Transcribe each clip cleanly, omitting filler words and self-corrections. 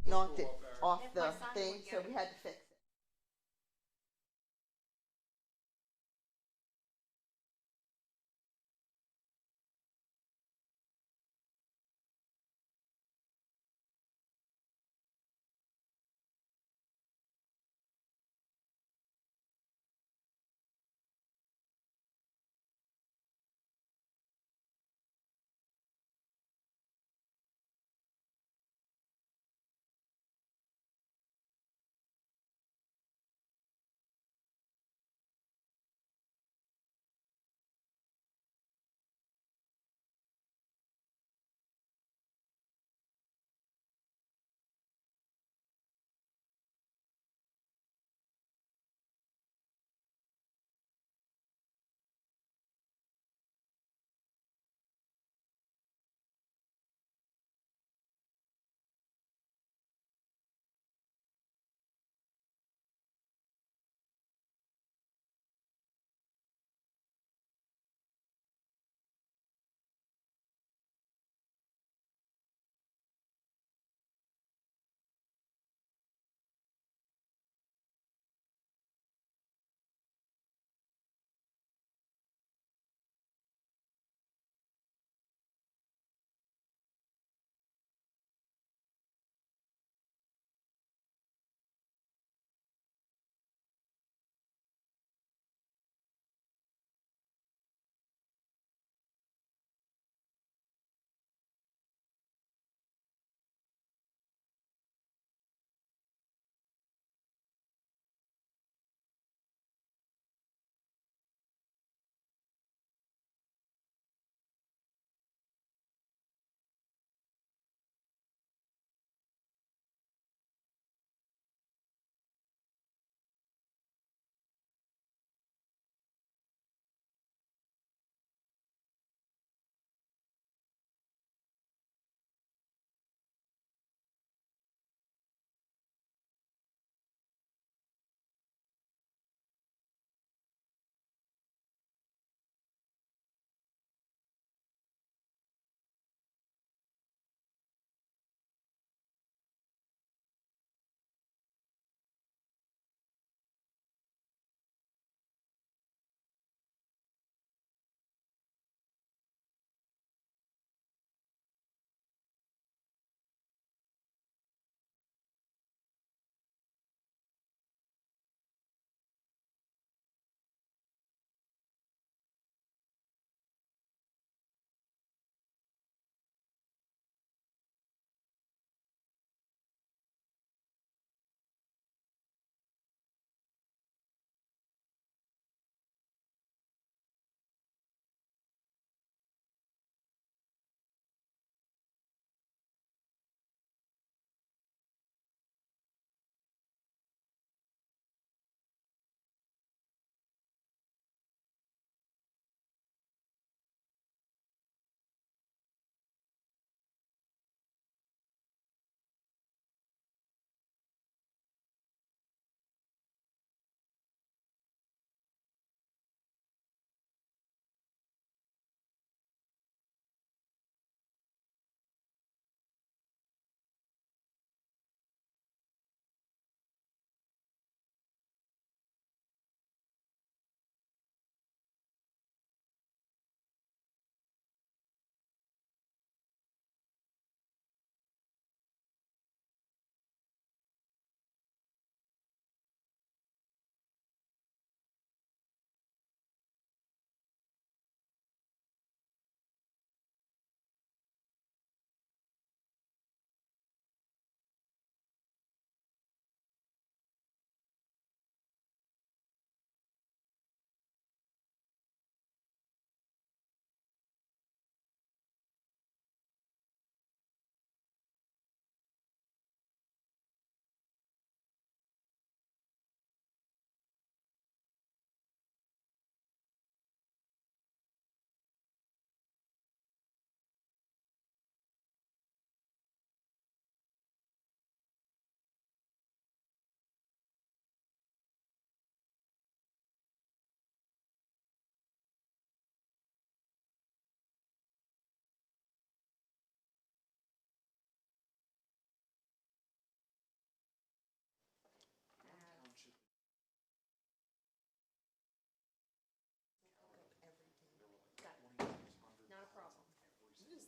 knocked it off the thing, so we had to fix it.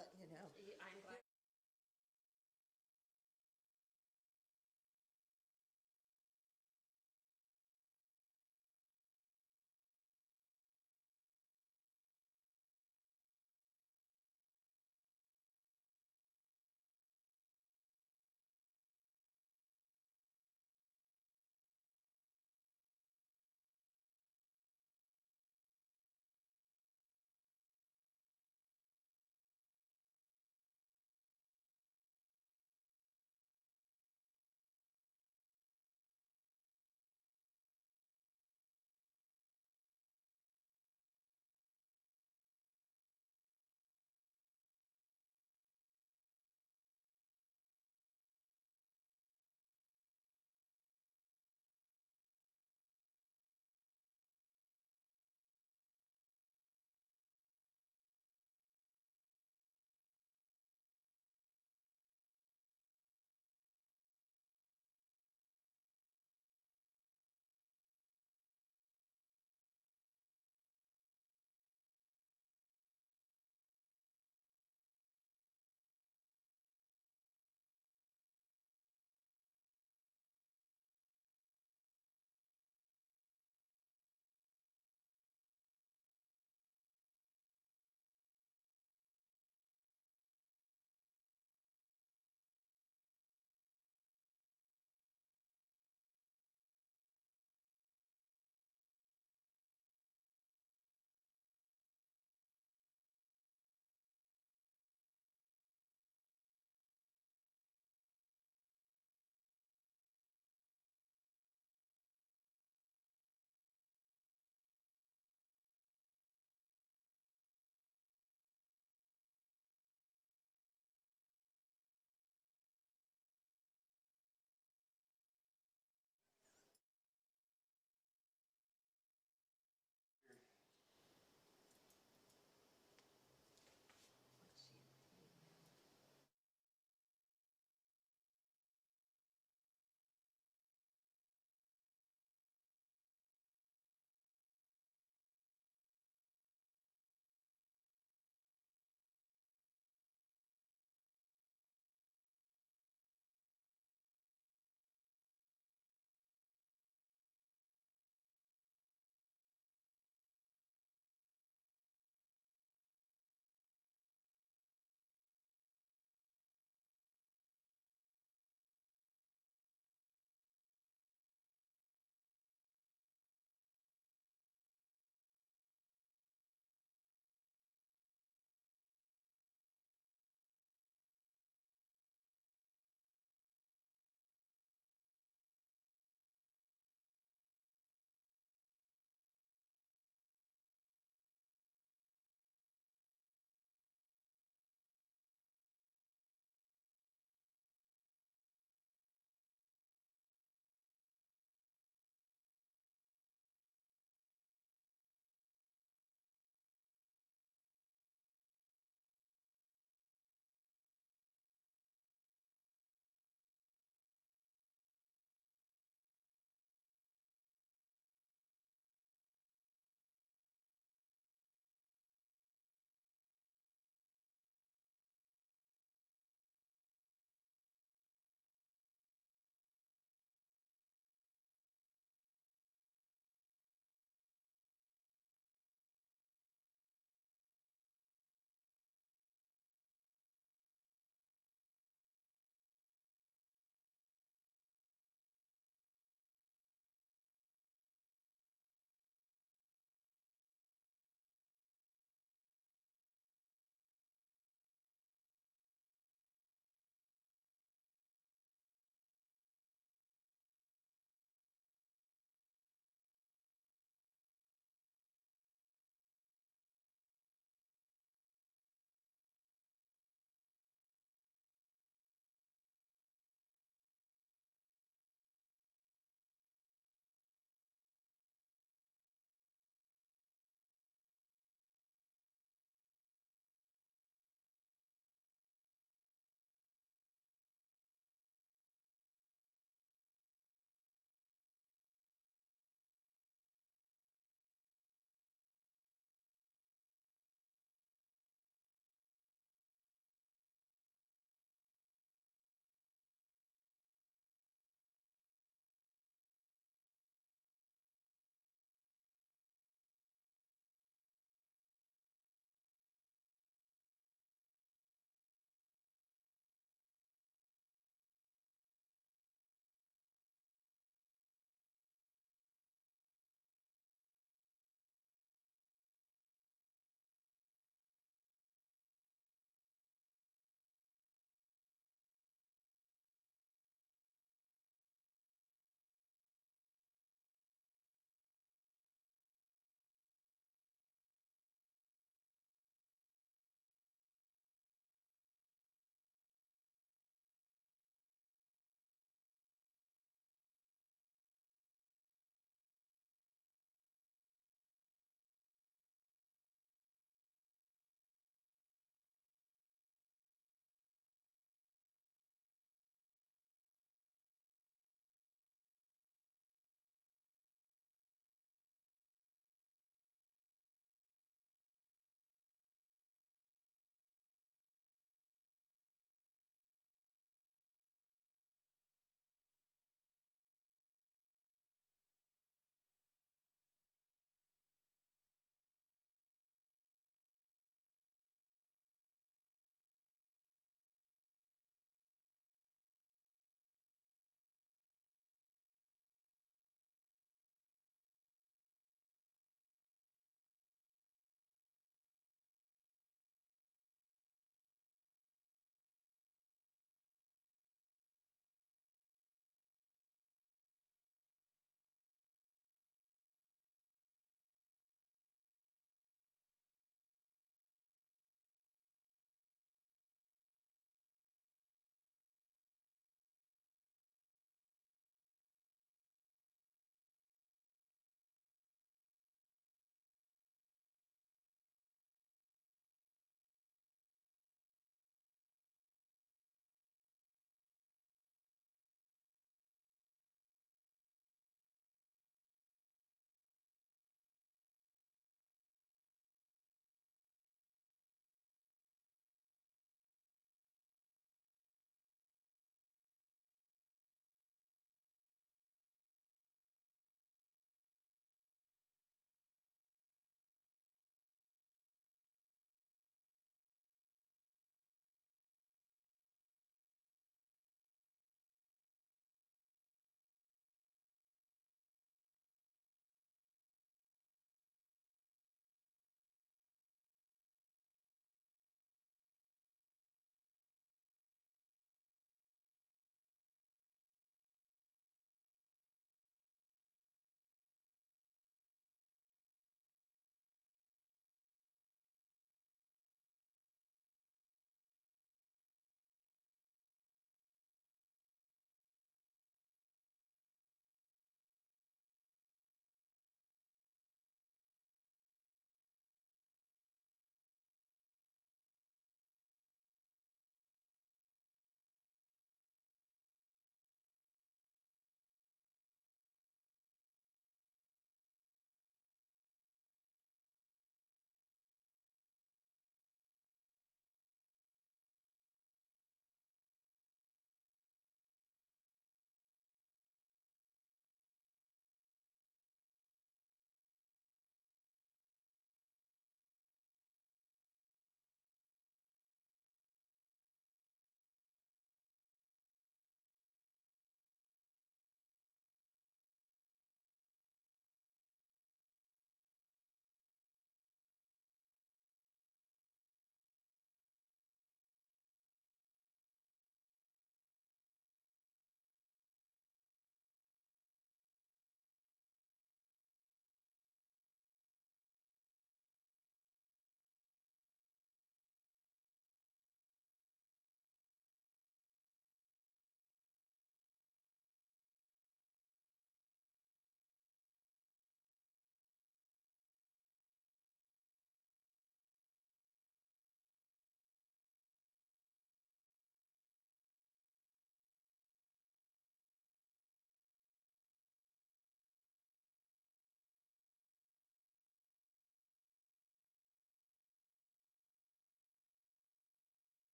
letting you know. I'm glad.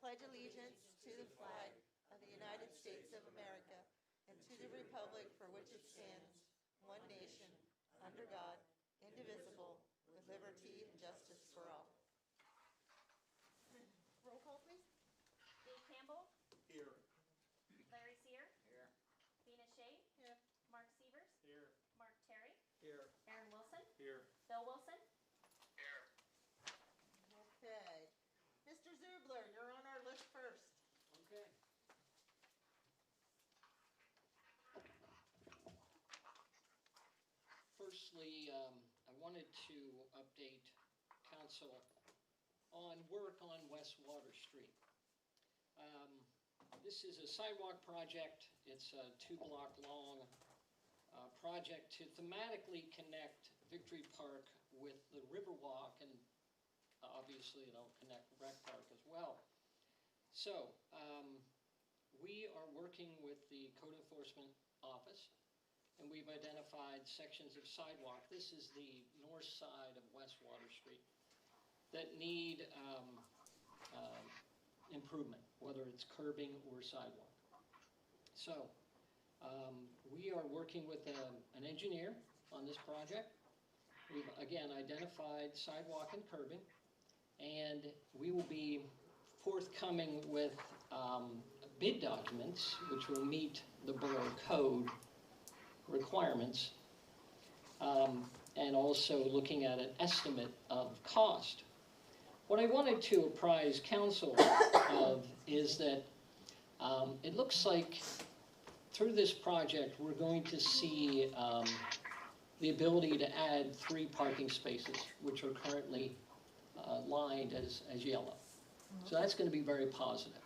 pledge allegiance to the flag of the United States of America and to the republic for which it stands, one nation, under God, indivisible, with liberty and justice for all. Roll call, please. Dave Campbell. Here. Larry Sear. Here. Dina Shea. Here. Mark Sievers. Here. Mark Terry. Here. Aaron Wilson. Here. Bill Wilson. Here. Okay. Mr. Zubler, you're on our list first. Okay. Firstly, I wanted to update council on work on West Water Street. This is a sidewalk project. It's a 2-block long project to thematically connect Victory Park with the Riverwalk, and obviously it'll connect Rec Park as well. So we are working with the Code Enforcement Office, and we've identified sections of sidewalk. This is the north side of West Water Street that need improvement, whether it's curbing or sidewalk. So we are working with an engineer on this project. We've again identified sidewalk and curbing, and we will be forthcoming with bid documents which will meet the borough code requirements, and also looking at an estimate of cost. What I wanted to apprise council of is that it looks like through this project we're going to see the ability to add 3 parking spaces, which are currently lined as yellow. So that's going to be very positive.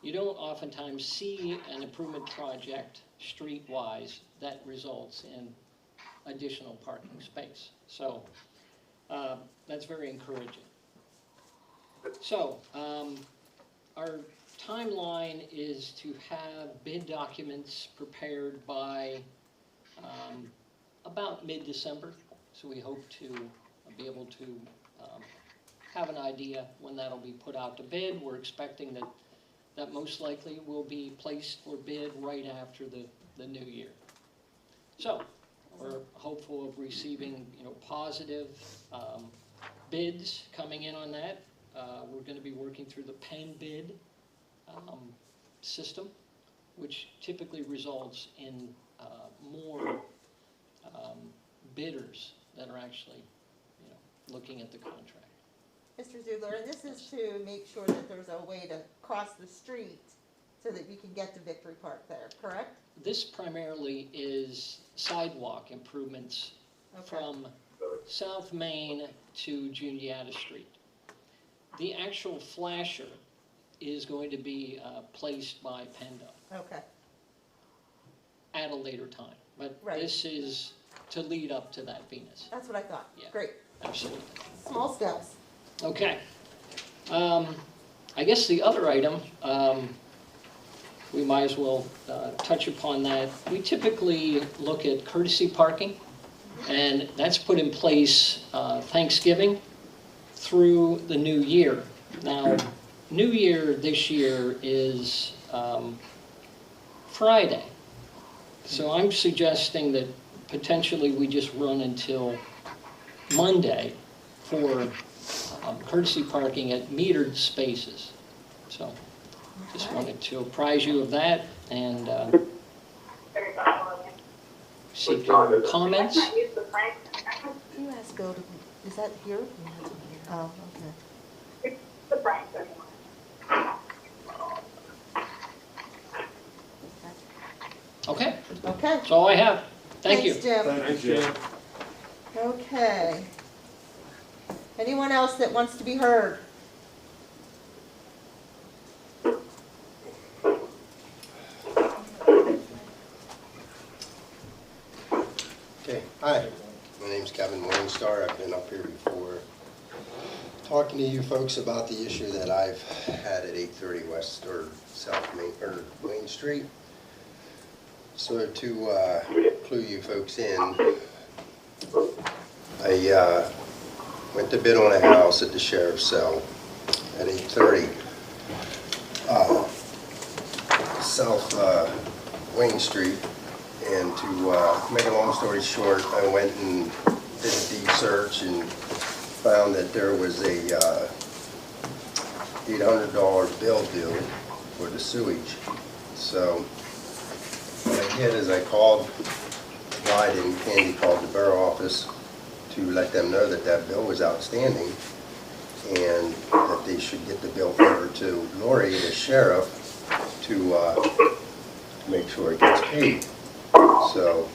You don't oftentimes see an improvement project street-wise that results in additional parking space. So that's very encouraging. So our timeline is to have bid documents prepared by about mid-December. So we hope to be able to have an idea when that'll be put out to bid. We're expecting that most likely will be placed for bid right after the new year. So we're hopeful of receiving positive bids coming in on that. We're going to be working through the pen bid system, which typically results in more bidders that are actually looking at the contract. Mr. Zubler, and this is to make sure that there's a way to cross the street so that you can get to Victory Park there, correct? This primarily is sidewalk improvements from South Main to Juniata Street. The actual flasher is going to be placed by PennDOT at a later time. But this is to lead up to that Venus. That's what I thought. Yeah. Great. Absolutely. Small steps. Okay. I guess the other item, we might as well touch upon that. We typically look at courtesy parking, and that's put in place Thanksgiving through the new year. Now, New Year this year is Friday, so I'm suggesting that potentially we just run until Monday for courtesy parking at metered spaces. So just wanted to apprise you of that and seek your comments. You asked Bill to, is that here? Oh, okay. Okay, Okay. that's all I have. Thank you. Thanks, Jim. Thanks, Jim. Okay. Anyone else that wants to be heard? Okay, hi, my name's Kevin Morningstar. I've been up here before talking to you folks about the issue that I've had at 830 West or South Main, or Main Street. So to clue you folks in, I went to bid on a house at the sheriff's cell at 8:30. South Wayne Street. And to make a long story short, I went and did a deed search and found that there was a $800 bill due for the sewage. So what I did is I called, lied, and Candy called the borough office to let them know that that bill was outstanding and that they should get the bill over to Lori, the sheriff, to make sure it gets paid. So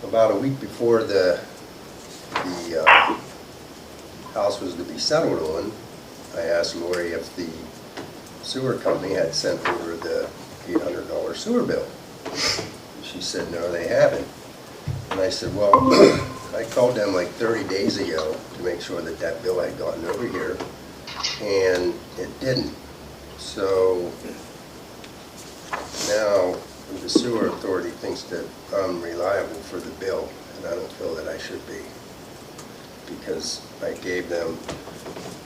about a week before the house was to be settled on, I asked Lori if the sewer company had sent over the $800 sewer bill. She said, no, they haven't. And I said, well, I called them like 30 days ago to make sure that that bill had gotten over here, and it didn't. So now the sewer authority thinks that I'm reliable for the bill, and I don't feel that I should be, because I gave them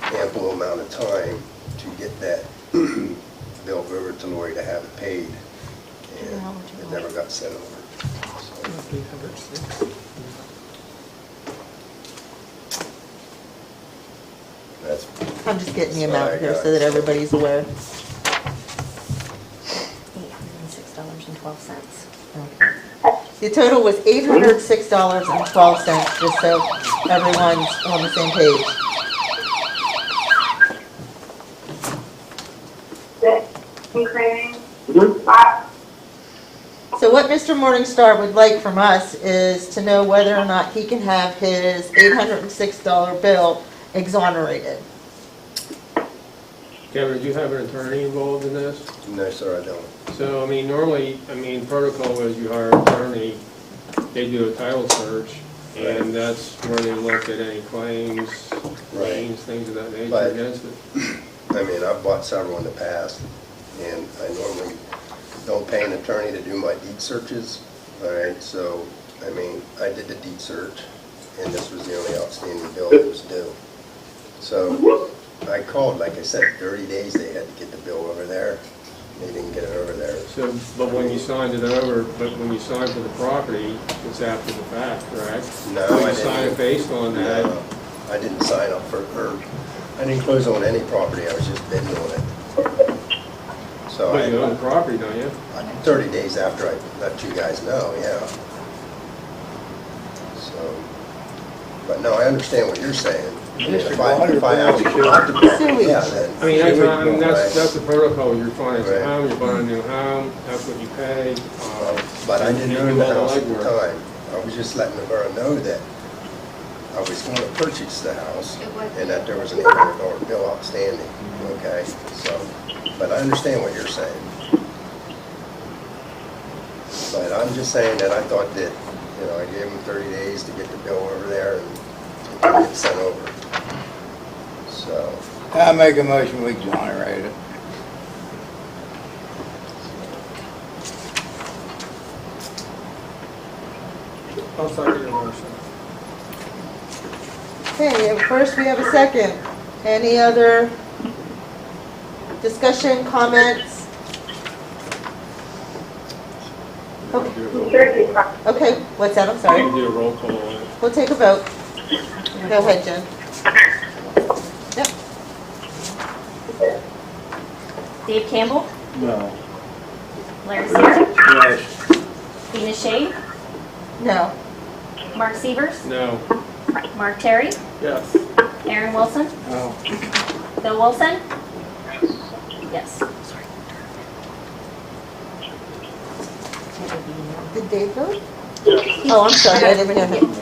ample amount of time to get that bill over to Lori to have it paid, and it never got sent over. So that's I'm just getting the Sorry, amount here so guys. that everybody's aware. $806.12. The total was $806.12, just so everyone's on the same page. So what Mr. Morningstar would like from us is to know whether or not he can have his $806 bill exonerated. Kevin, do you have an attorney involved in this? no, sir, I don't. So, I mean, normally, protocol is you hire an attorney, they do a title search, and that's where they look at any claims, liens, things of that nature But- against it. I mean, I've bought several in the past, and I normally don't pay an attorney to do my deed searches, all right? So, I mean, I did the deed search, and this was the only outstanding bill that was due. So, I called, like I said, 30 days they had to get the bill over there. They didn't get it over there. So, but when you signed it over, when you signed for the property, it's after the fact, correct? No, So I you sign it didn't. based on that. No, I didn't sign up for, or, I didn't close on any property, I was just bidding on it. So But you own the I, property, don't you? 30 days after I let you guys know, yeah. So, but no, I understand what you're saying. I mean, if I actually bought the property, yeah, then. That's the protocol. You're financing a Right. home, you're buying a new home, that's what you pay. But I didn't you own do the all house at the legwork. time. I was just letting the borough know that I was going to purchase the house and that there was an $800 bill outstanding, okay? So, but I understand what you're saying. But I'm just saying that I thought that, you know, I gave them 30 days to get the bill over there and get it sent over. So, I make a motion, we exonerate it. I'll second your motion. Okay, first we have a second. Any other discussion, comments? Okay, what's that? I'm You sorry. can do a roll call on it. We'll take a vote. Go ahead, Jen. Yep. Dave Campbell, No. Larry Sear, Yes. Dina Shade, No. Mark Severs, No. Mark Terry, Yes. Aaron Wilson, No. Bill Wilson. Yes. Did Dave vote? Oh, I'm sorry, I didn't hear him.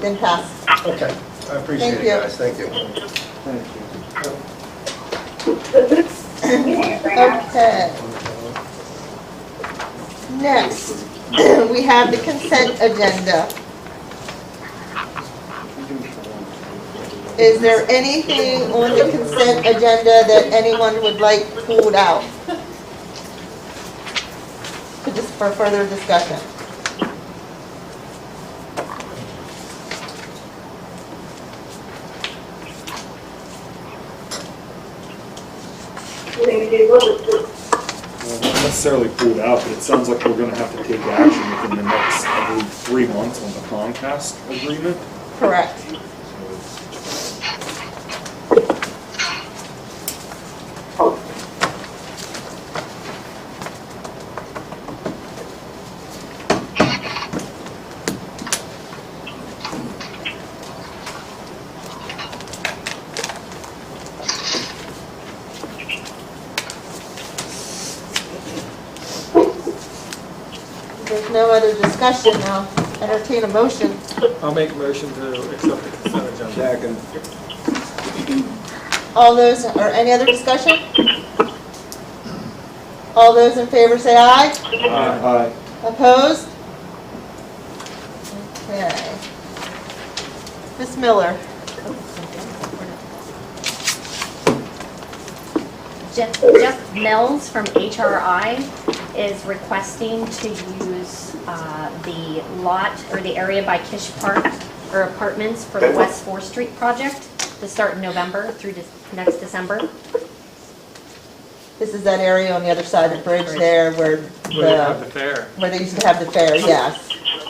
Then pass. okay, I appreciate Thank it, you. guys, thank you. Thank you. Okay. Next, we have the consent agenda. Is there anything on the consent agenda that anyone would like pulled out? Just for further discussion. Well, not necessarily pulled out, but it sounds like we're gonna have to take action within the next, I believe, 3 months on the Comcast agreement. Correct. There's no other discussion now. Entertain a motion. I'll make a motion to accept the consent agenda. Second. All those, or any other discussion? All those in favor say aye. Aye. Opposed? Okay. Ms. Miller. Jeff Mills from HRI is requesting to use the lot or the area by Kish Park or apartments for the West 4th Street project to start in November through next December. This is that area on the other side of the bridge there where Where they have the fair. where they used to have the fair, yes,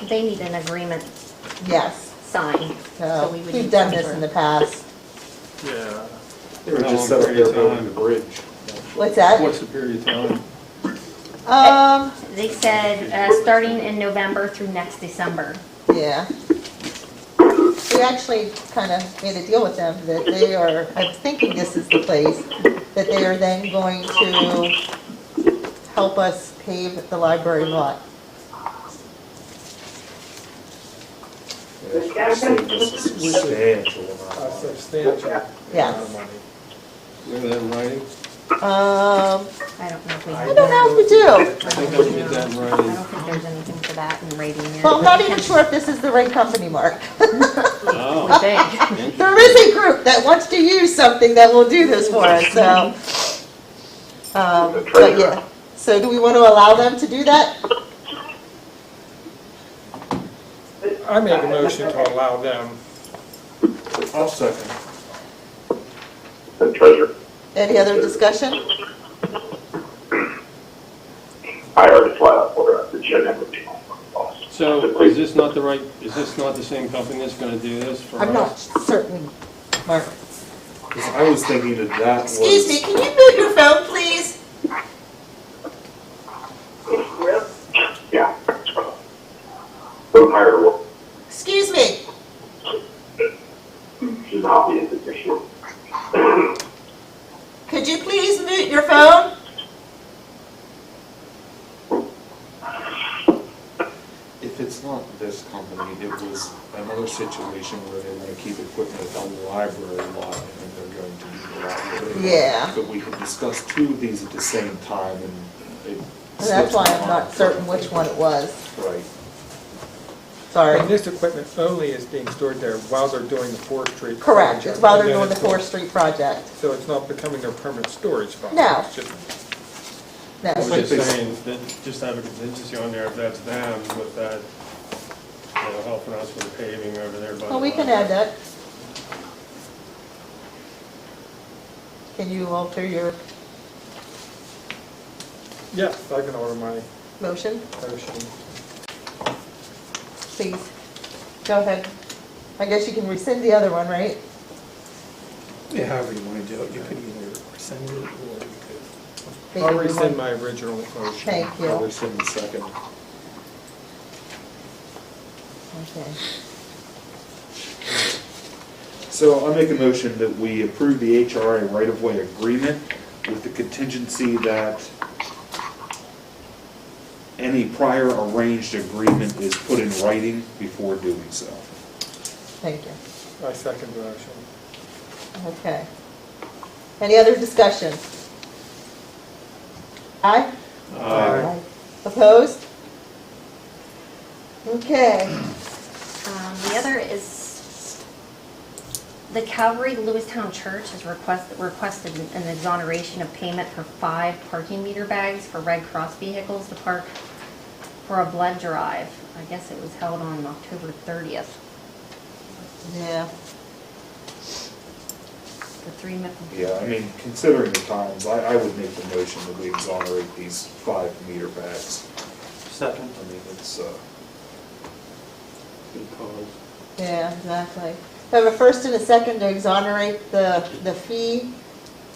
They need an agreement yes. signed. So we would we've need done some this sort in of- the past. Yeah. They were just set up there building the bridge. What's that? What's the period of time? They said starting in November through next December. Yeah. We actually kind of made a deal with them that they are, I'm thinking this is the place, that they are then going to help us pave the library lot. Yeah, saved us a substantial amount. Substantial. Yes. amount of money. You have that in writing? I don't know if we I have. don't know if we do. I think I should get that in I writing. don't think there's anything for that in rating yet. Well, I'm not even sure if this is the right company, Mark. Oh. We think. There is a group that wants to use something that will do this for us, so. But yeah, so do we want to allow them to do that? I make a motion to allow them. I'll second. Any other discussion? I already flat out for the agenda. So is this not the same company that's gonna do this for us? I'm not certain, Mark. 'Cause I was thinking that was. Excuse me, can you mute your phone, please? Yeah. Don't hire her. Excuse me. She's not being position. Could you please mute your phone? If it's not this company, it was another situation where they want to keep equipment at the library lot and they're going to do the library. Yeah. But we could discuss two of these at the same time and it. And that's why slipped I'm my not mind. certain which one it was. Right. Sorry. And this equipment only is being stored there while they're doing the 4th Street Correct, project, it's while and they're then doing the it's going- 4th Street project. So it's not becoming their permanent storage spot? No. It's just- No. I'm just saying, that just have a contingency on there if that's them with that, helping us with the paving over there by the Well, we can library. add that. Can you alter your Yes, I can order my motion, motion. please? Go ahead. I guess you can rescind the other one, right? Yeah, however you want to do it, you could either rescind it or you could. I'll rescind my original motion. Thank I'll you. rescind the second. Okay. So I'll make a motion that we approve the HRA right-of-way agreement with the contingency that any prior arranged agreement is put in writing before doing so. Thank you. I second the motion. Okay. Any other discussion? Aye? Aye. Opposed? Okay. The other is, the Calvary Lewistown Church has requested an exoneration of payment for 5 parking meter bags for Red Cross vehicles to park for a blood drive. I guess it was held on October 30th. Yeah. the 3 minutes. Yeah, I mean, considering the times, I would make the motion that we exonerate these 5 meter bags. Second. I mean, it's, Good cause. Yeah, exactly. We have a first and a second to exonerate the fee.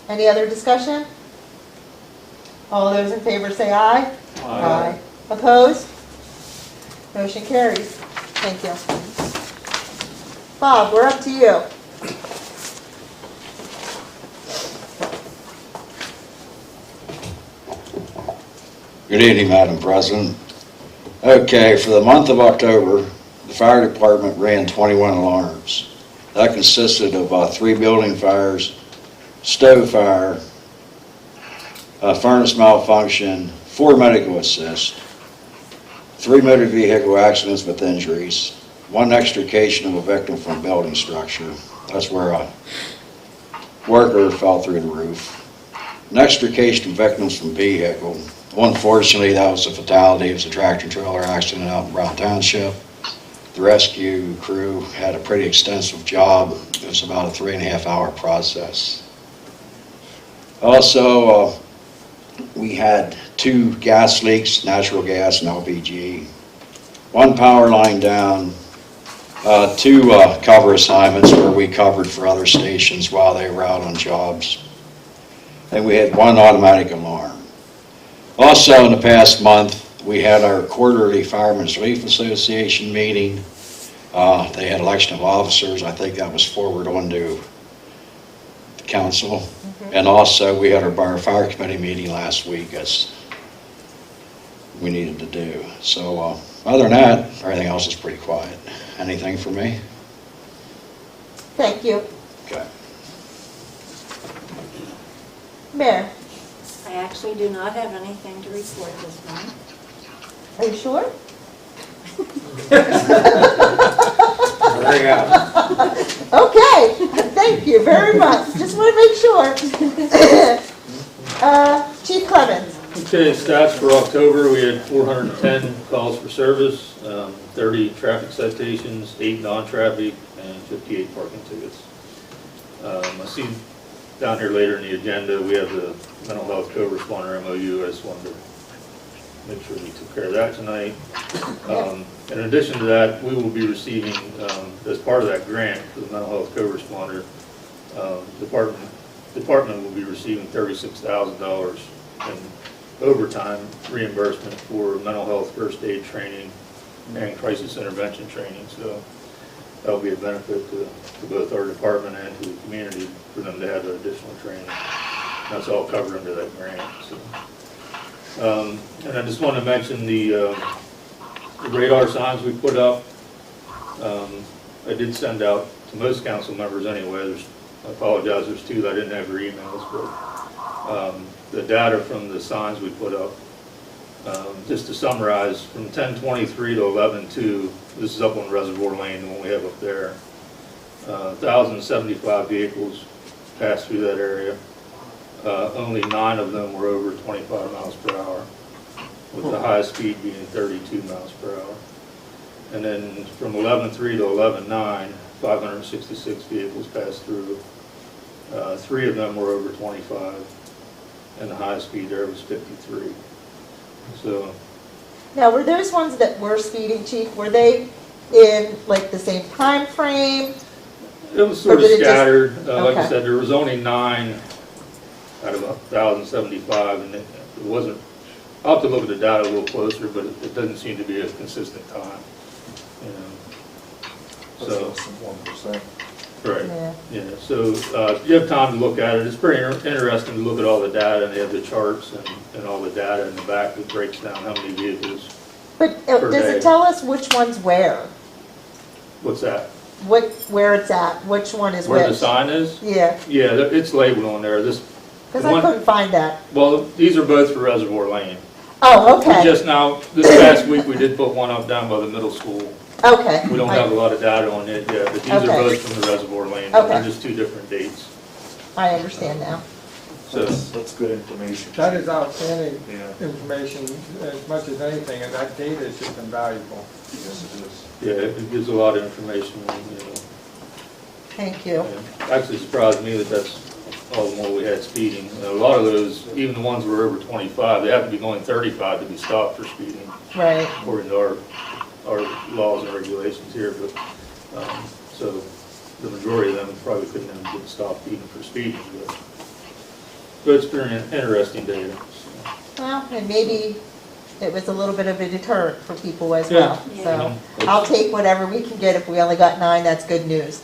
Any other discussion? All those in favor say aye. Aye. Opposed? Motion carries. Thank you. Bob, we're up to you. Good evening, Madam President. Okay, for the month of October, the fire department ran 21 alarms. That consisted of 3 building fires, stove fire, a furnace malfunction, 4 medical assists, 3 motor vehicle accidents with injuries, 1 extrication of a victim from a building structure. That's where a worker fell through the roof. An extrication of victims from vehicle. Unfortunately, that was a fatality. It was a tractor-trailer accident out in Brown Township. The rescue crew had a pretty extensive job. It was about a 3.5-hour process. Also, we had 2 gas leaks, natural gas and LPG. 1 power line down. 2 cover assignments where we covered for other stations while they were out on jobs. And we had 1 automatic alarm. Also, in the past month, we had our quarterly Firemen's Relief Association meeting. They had election of officers. I think that was forwarded on to the council. Mm-hmm. And also, we had our Borough Fire Committee meeting last week, as we needed to do. So, other than that, everything else is pretty quiet. Anything for me? Thank you. Okay. Mayor, I actually do not have anything to report this month. are you sure? Okay, thank you very much. Just want to make sure. Chief Clemens. Okay, stats for October, we had 410 calls for service, 30 traffic citations, 8 non-traffic, and 58 parking tickets. I see down here later in the agenda, we have the mental health co-responder MOU. I just wanted to make sure we took care of that tonight. In addition to that, we will be receiving, as part of that grant for the mental health co-responder, department will be receiving $36,000 in overtime reimbursement for mental health first aid training and crisis intervention training. So that'll be a benefit to both our department and to the community for them to have that additional training. That's all covered under that grant. So. And I just want to mention the radar signs we put up. I did send out to most council members anyway. I apologize, there's 2 that I didn't have your emails, but the data from the signs we put up, just to summarize, from 1023 to 11-2, this is up on Reservoir Lane, the one we have up there, 1,075 vehicles passed through that area. Only 9 of them were over 25 miles per hour, with the highest speed being 32 miles per hour. And then from 11-3 to 11-9, 566 vehicles passed through. 3 of them were over 25, and the highest speed there was 53. So. Now, were those ones that were speeding, Chief, were they in like the same time frame? It was sort of scattered. Like I okay. said, there was only 9 out of 1,075, and it wasn't. I'll have to look at the data a little closer, but it doesn't seem to be a consistent time. that's So less than 1%. right. Yeah. Yeah. So you have time to look at it. It's pretty interesting to look at all the data, and they have the charts and all the data in the back that breaks down how many vehicles. But per does day. it tell us which one's where? What's that? Where it's at? Which one is Where which? the sign is? Yeah, Yeah, it's labeled on there. because The I one- couldn't find that. Well, these are both for Reservoir Lane. Oh, We okay. just now, this past week, we did put one up down by the middle school. Okay. We don't have a lot of data on it yet, but these are Okay. both from the Reservoir Lane. They're Okay. just 2 different dates. I understand now. So, That's good information. That is outstanding Yeah, information as much as anything, and that data is just invaluable. yes it is. yeah, it gives a lot of information, Thank you. It actually surprised me that that's all the more we had speeding. A lot of those, even the ones who were over 25, they have to be going 35 to be stopped for speeding, Right. according to our laws and regulations here. But so the majority of them probably couldn't even get stopped even for speeding. But it's been interesting data. So. Well, and maybe it was a little bit of a deterrent for people as well. Yeah. So I'll take whatever we can get. If we only got 9, that's good news.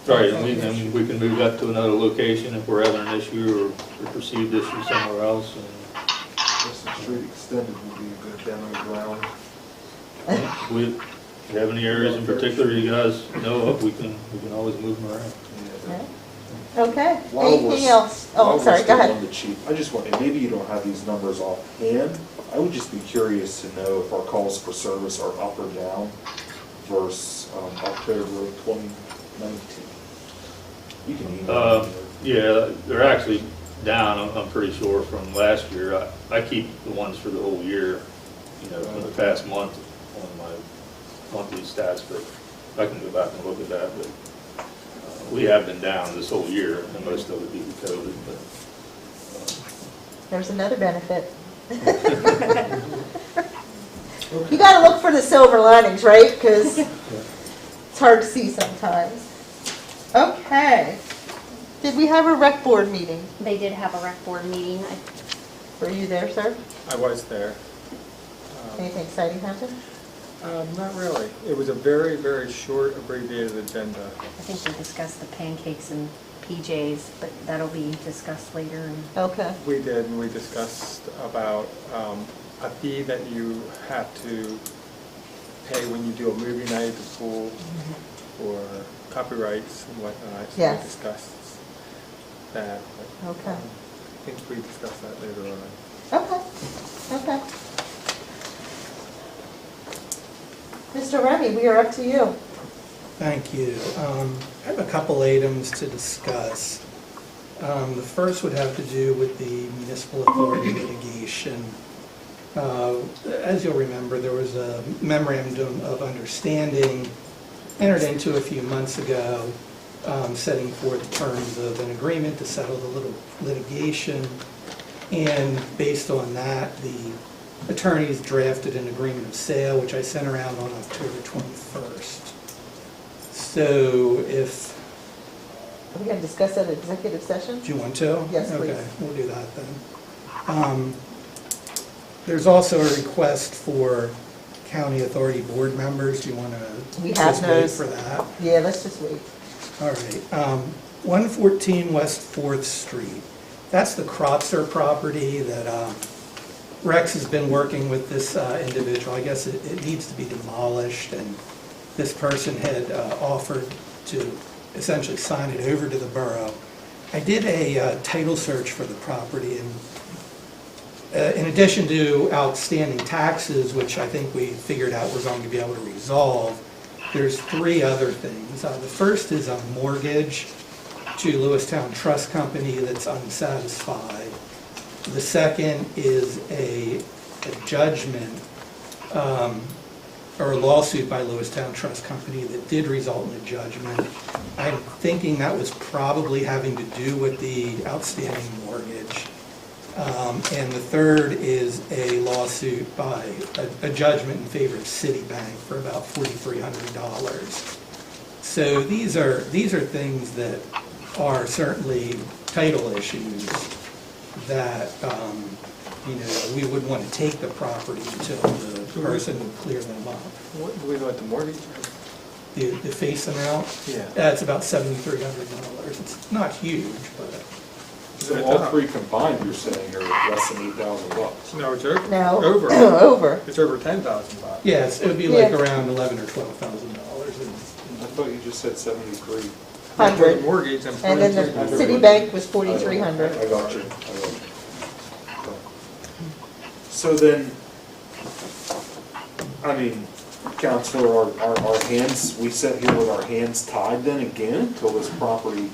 Right, and we can move that to another location if we're having an issue or a perceived issue somewhere else. Guess the street extended would be a good demo ground. And we have any areas in particular you guys know of, we can always move them around. Okay, While we're- anything else? Oh, while I'm we're sorry, go still ahead. on the chief, I just want, and maybe you don't have these numbers offhand, I would just be curious to know if our calls for service are up or down versus October of 2019. You can email me. Yeah, they're actually down, I'm pretty sure, from last year. I keep the ones for the whole year, for the past month on my monthly stats, but I can go back and look at that. But we have been down this whole year, and most of it due to COVID. But, There's another benefit. You gotta look for the silver linings, right? Because it's hard to see sometimes. Okay. Did we have a rec board meeting? They did have a rec board meeting. Were you there, sir? I was there. Anything exciting happen? Not really. It was a very, very short abbreviated agenda. I think we discussed the pancakes and PJs, but that'll be discussed later. Okay. We did, and we discussed about a fee that you have to pay when you do a movie night at the pool for copyrights and whatnot. So Yes. we discussed that. But, Okay. I think we discussed that later on. Okay. Okay. Mr. Remy, we are up to you. Thank you. I have a couple items to discuss. The first would have to do with the municipal authority litigation. As you'll remember, there was a memorandum of understanding entered into a few months ago, setting forth terms of an agreement to settle the little litigation. And based on that, the attorneys drafted an agreement of sale, which I sent around on October 21st. So if, Are we going to discuss that in executive session? do you want to? Yes, please. Okay, we'll do that then. There's also a request for county authority board members. Do you want to We have just wait those. for that? Yeah, let's just wait. All right. 114 West 4th Street. That's the Kropzer property that Rex has been working with this individual. I guess it needs to be demolished, and this person had offered to essentially sign it over to the borough. I did a title search for the property, and in addition to outstanding taxes, which I think we figured out we're going to be able to resolve, there's 3 other things. The first is a mortgage to Lewistown Trust Company that's unsatisfied. The second is a judgment or a lawsuit by Lewistown Trust Company that did result in a judgment. I'm thinking that was probably having to do with the outstanding mortgage. And the third is a lawsuit by a judgment in favor of Citibank for about $4,300. So these are things that are certainly title issues that we would want to take the property until the person would clear them up. What, do we know what the mortgage is? The face amount, Yeah. that's about $7,300. It's not huge, but. So all 3 combined, you're saying, are less than $8,000? No, it's over. No. Over. Over. It's over $10,000. Yes, it would be like Yeah. around $11,000 or $12,000. I thought you just said 73. For the 100. mortgage And then the Citibank was 4,300. I got you. So then, I mean, Counselor, our hands, we sit here with our hands tied then again until this property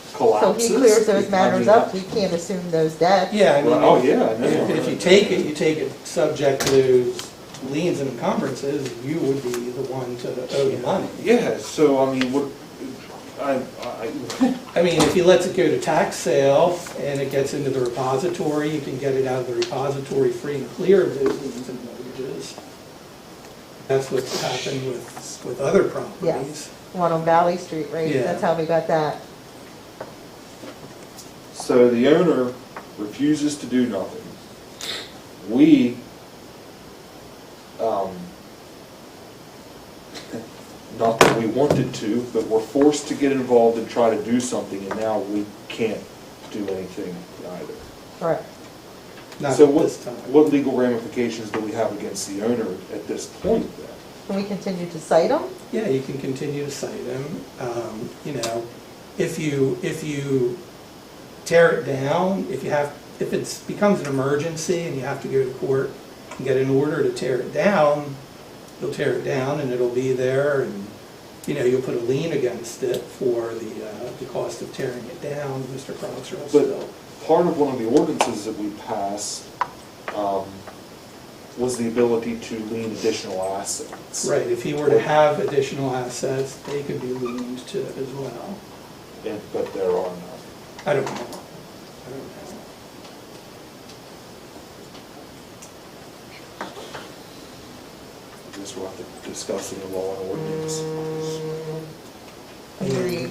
So collapses? he clears those I matters mean, up, he can't assume those debts. Yeah, I mean, Well, oh, yeah, I know. if you take it subject to liens and encumbrances, you would be the one to owe the money. Yeah, so I mean, I mean, if he lets it go to tax sale and it gets into the repository, you can get it out of the repository free and clear of those liens and mortgages. That's what's happened with other properties. Yes, one on Valley Street, right? Yeah. That's how we got that. So the owner refuses to do nothing. We, not that we wanted to, but we're forced to get involved and try to do something, and now we can't do anything either. Correct. Not So at this time. what legal ramifications do we have against the owner at this point then? Can we continue to cite them? Yeah, you can continue to cite him. You know, if you tear it down, if it becomes an emergency and you have to go to court and get an order to tear it down, you'll tear it down and it'll be there, and, you know, you'll put a lien against it for the cost of tearing it down. Mr. Crosser will But still. part of one of the ordinances that we passed was the ability to lien additional assets. Right, if he were to have additional assets, they could be liened to as well. But there are none. I don't know. I guess we'll have to discuss in the law and ordinance. Agreed.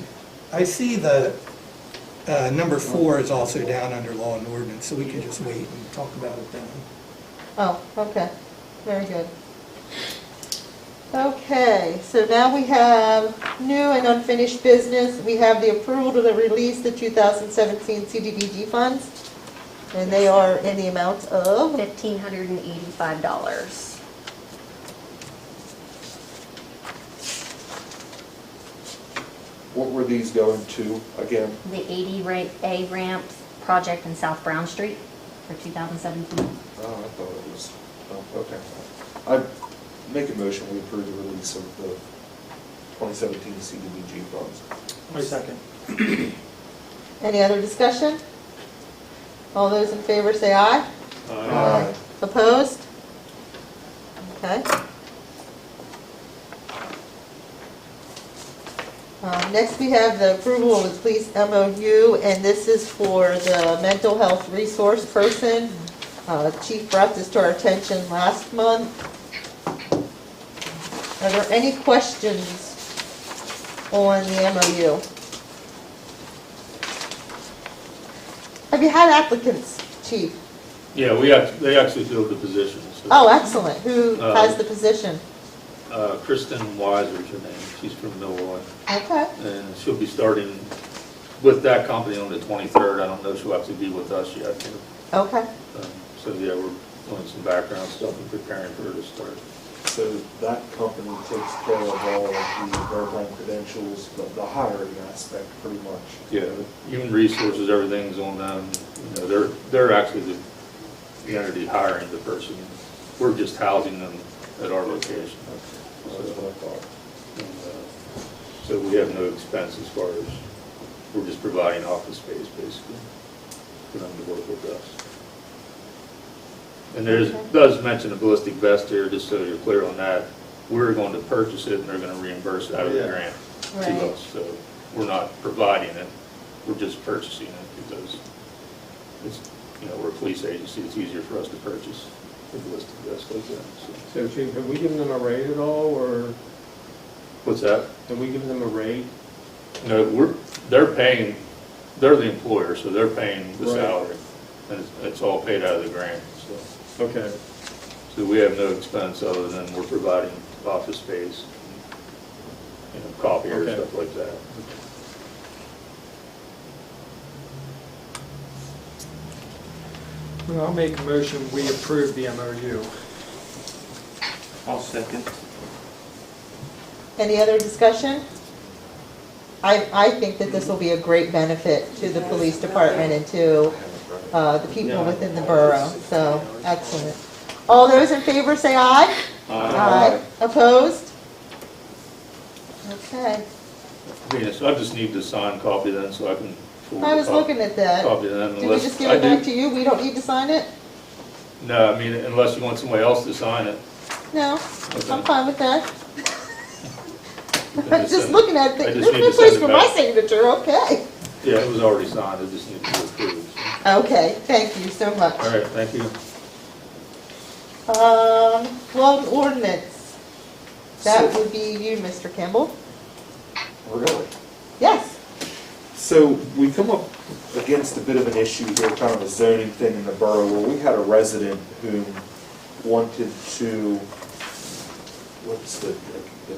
I see that number 4 is also down under law and ordinance, so we can just wait and talk about it then. Oh, okay, very good. Okay, so now we have new and unfinished business. We have the approval to release the 2017 CDBG funds, and they are in the amount of, $1,585. What were these going to again? The 80A ramps project in South Brown Street for 2017. Oh, I thought it was, oh, okay. I make a motion, we approve the release of the 2017 CDBG funds. My second. any other discussion? All those in favor say aye. Aye. Opposed? Okay. Next, we have the approval of the police MOU, and this is for the mental health resource person. Chief brought this to our attention last month. Are there any questions on the MOU? Have you had applicants, Chief? Yeah, they actually filled the position. So. Oh, excellent. Who has the position? Kristen Weiser is her name. She's from Milroy. Okay. And she'll be starting with that company on the 23rd. I don't know if she'll actually be with us yet. Okay. So yeah, we're doing some background stuff and preparing for her to start. So that company takes care of all of the maritime credentials, the hiring aspect pretty much. Yeah, human resources, everything's on them. You know, they're actually the entity hiring the person. We're just housing them at our location. That's what I thought. And, so we have no expense as far as, we're just providing office space basically for them to work with us. And does mention a ballistic vest here, just so you're clear on that. We're going to purchase it and they're going to reimburse it out of the grant Right. to us. So we're not providing it, we're just purchasing it because it's, you know, we're a police agency, it's easier for us to purchase a ballistic vest like that. So Chief, have we given them a rate at all, or What's that? have we given them a rate? No, they're paying, they're the employer, so they're paying the Right. salary. And it's all paid out of the grant, so. Okay. So we have no expense other than we're providing office space, you know, copier, Okay. stuff like that. Well, I'll make a motion, we approve the MOU. I'll second. Any other discussion? I think that this will be a great benefit to the police department and to the people within the borough, so excellent. All those in favor say aye. Aye. Opposed? Okay. Yeah, so I just need the signed copy then, so I can. forward I was the cop- looking at that. Copy then, Did we unless. just give I it back do- to you? We don't need to sign it? No, I mean, unless you want somebody else to sign it. No, I'm Okay. fine with that. I'm just looking at it, I there's just need no to place send for it my back. signature, okay. Yeah, it was already signed, it just needs to be approved. Okay, thank you so much. All right, thank you. Law and ordinance. That would be you, Mr. Kimball. Really? Yes. So we come up against a bit of an issue here, kind of a zoning thing in the borough, where we had a resident who wanted to, what's the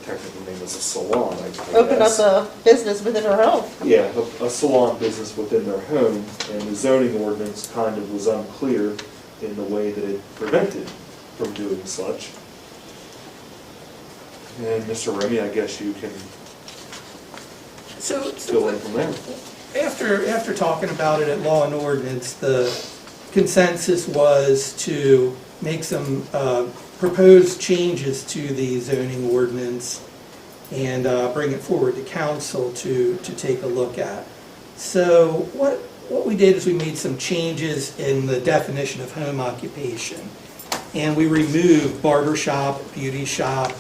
technical name, is a salon, I guess. Open up a business within her home. Yeah, a salon business within their home, and the zoning ordinance kind of was unclear in the way that it prevented from doing such. And Mr. Remy, I guess you can fill in from there. After talking about it at Law and Ordinance, the consensus was to make some proposed changes to the zoning ordinance and bring it forward to council to take a look at. So what we did is we made some changes in the definition of home occupation. And we removed barber shop, beauty shop,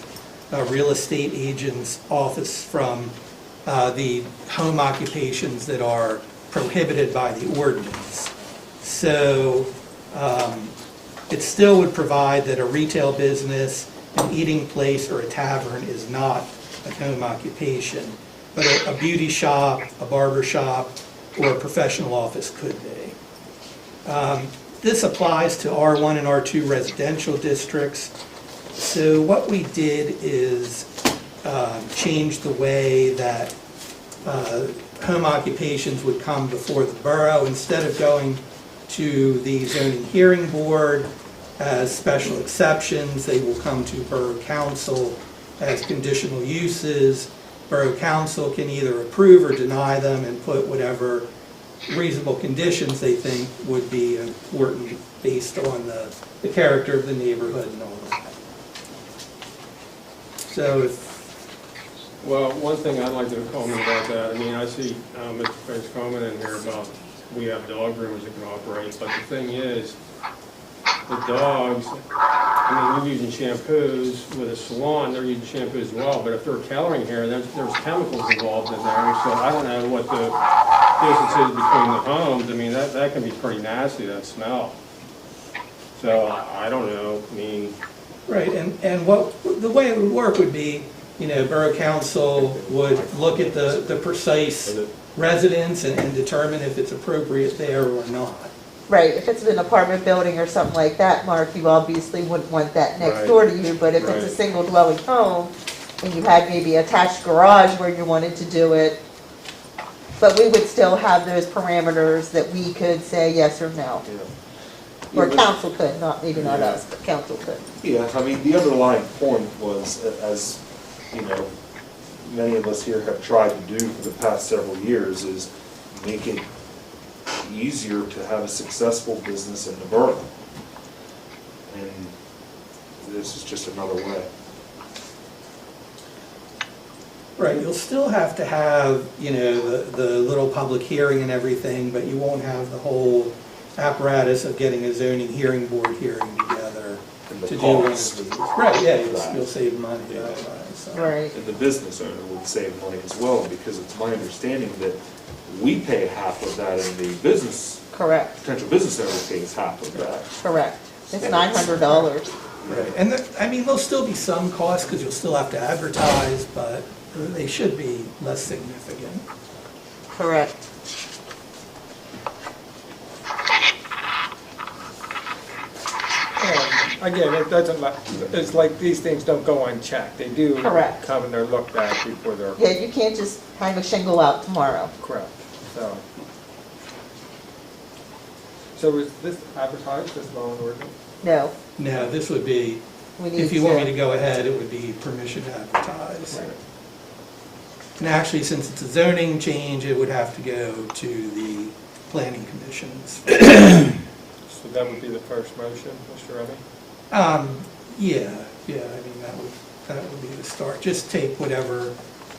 real estate agent's office from the home occupations that are prohibited by the ordinance. So it still would provide that a retail business, an eating place, or a tavern is not a home occupation, but a beauty shop, a barber shop, or a professional office could be. This applies to R1 and R2 residential districts. So what we did is change the way that home occupations would come before the borough. Instead of going to the zoning hearing board as special exceptions, they will come to borough council as conditional uses. Borough council can either approve or deny them and put whatever reasonable conditions they think would be important based on the character of the neighborhood and all that. So Well, one thing I'd like to comment about that, I mean, I see Mr. Finn's comment in here about we have dog groomers that can operate, but the thing is, the dogs, I mean, we're using shampoos with a salon, they're using shampoos as well, but if they're coloring hair, there's chemicals involved in there, so I don't know what the difference is between the homes. I mean, that can be pretty nasty, that smell. So, I don't know, I mean. right, and what the way it would work would be, you know, borough council would look at the precise residence and determine if it's appropriate there or not. Right, if it's an apartment building or something like that, Mark, you obviously wouldn't want that next door to you, but if it's a single dwelling home, and you had maybe attached garage where you wanted to do it, but we would still have those parameters that we could say yes or no. Yeah. Or council could, maybe not us, but council could. Yeah, I mean, the underlying point was, as, you know, many of us here have tried to do for the past several years, is make it easier to have a successful business in the borough. And this is just another way. Right, you'll still have to have, you know, the little public hearing and everything, but you won't have the whole apparatus of getting a zoning hearing board hearing together And the to do one of cost. these. Right, yeah, you'll save money that way. So. Right. And the business owner would save money as well, because it's my understanding that we pay half of that and the business, Correct, potential business owner pays half of that. correct. It's $900. Right, and I mean, there'll still be some costs because you'll still have to advertise, but they should be less significant. Correct. Again, it doesn't, it's like these things don't go unchecked. They do Correct. come and they're looked at before they're Yeah, you can't just hang a shingle out tomorrow. correct. So is this advertised, this law and ordinance? No, Now, this would be, we need if you want me to go ahead, it would be permission to advertise. And actually, since it's a zoning change, it would have to go to the planning commissions. So that would be the first motion, Mr. Remy? Yeah, I mean, that would be the start. Just take whatever